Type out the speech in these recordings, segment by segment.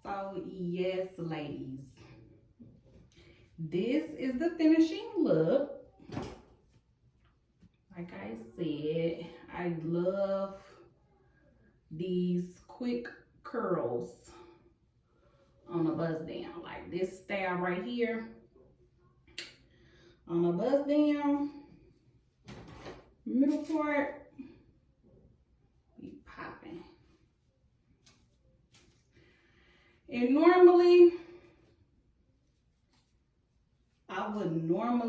So yes, ladies, this is the finishing look. Like I said, I love these quick curls on a buzz down, like this style right here on a buzz down, middle part be popping. And normally I would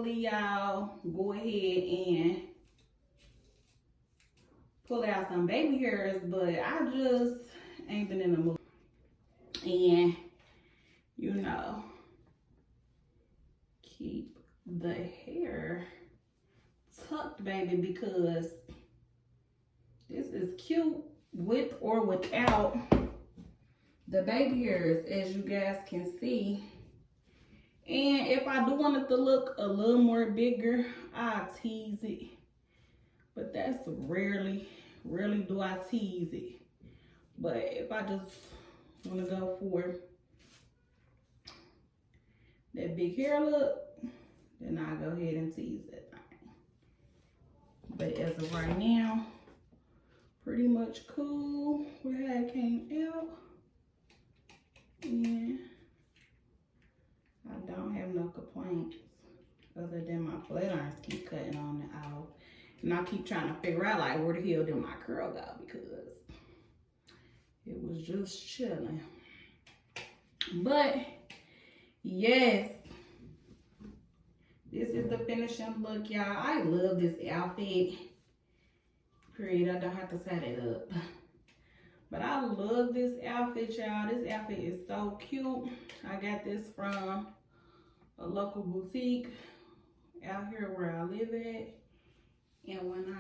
y'all go ahead and pull out some baby hairs, but I just ain't been in the mood. And you know, keep the hair tucked, baby, because this is cute with or without the baby hairs, as you guys can see. And if I do want it to look a little more bigger, I tease it. But that's rarely do I tease it. But if I just want to go for that big hair look, then I go ahead and tease it. But as of right now, pretty much cool with how it came out. And I don't have no complaints other than my flat irons keep cutting on it out. And I keep trying to figure out like where the hell did my curl go, because it was just chilling. But yes, this is the finishing look, y'all. I love this outfit. Period. I don't have to set it up. But I love this outfit, y'all. This outfit is so cute. I got this from a local boutique out here where I live at. And when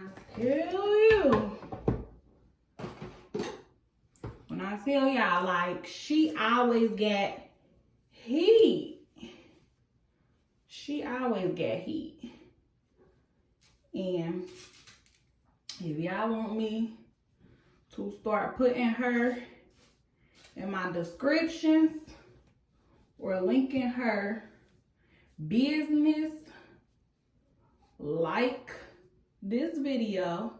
I tell y'all, like, she always got heat. She always got heat. And if y'all want me to start putting her in my descriptions or linking her business, like this video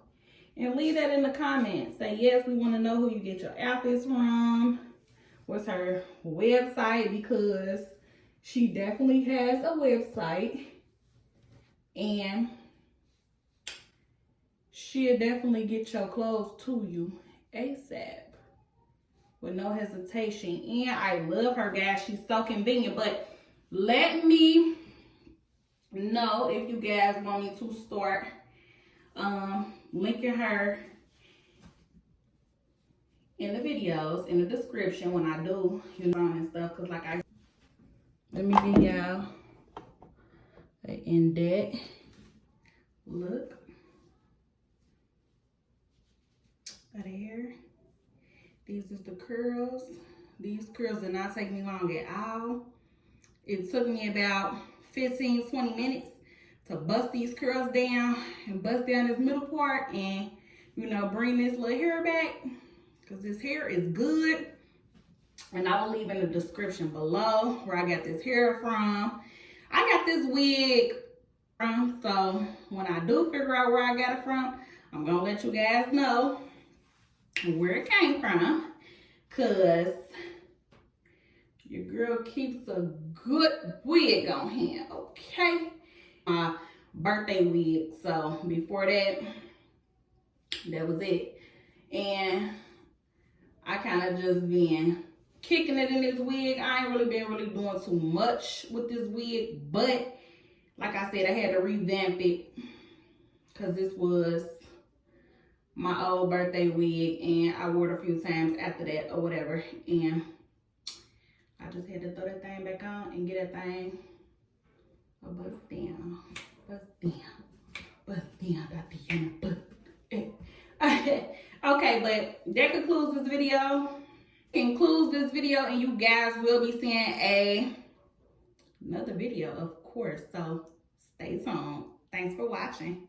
and leave that in the comments. Say yes, we want to know who you get your outfits from, what's her website, because she definitely has a website and she'll definitely get your clothes to you ASAP with no hesitation. And I love her, guys. She's so convenient. But let me know if you guys want me to start linking her in the videos, in the description when I do, you know, and stuff. Because like let me give y'all an in-depth look at the hair. These is the curls. These curls did not take me long at all. It took me about 15-20 minutes to bust these curls down and bust down this middle part and, you know, bring this little hair back, because this hair is good. And I will leave in the description below where I got this hair from. I got this wig from, so when I do figure out where I got it from, I'm gonna let you guys know where it came from, because your girl keeps a good wig on hand, okay? My birthday wig. So before that was it. And I kind of just been kicking it in this wig. I ain't really been doing too much with this wig, but like I said, I had to revamp it because this was my old birthday wig and I wore it a few times after that or whatever. And I just had to throw that thing back on and get that thing a bust down. Bust down, got the okay, but that concludes this video. And you guys will be seeing another video, of course. So stay tuned. Thanks for watching.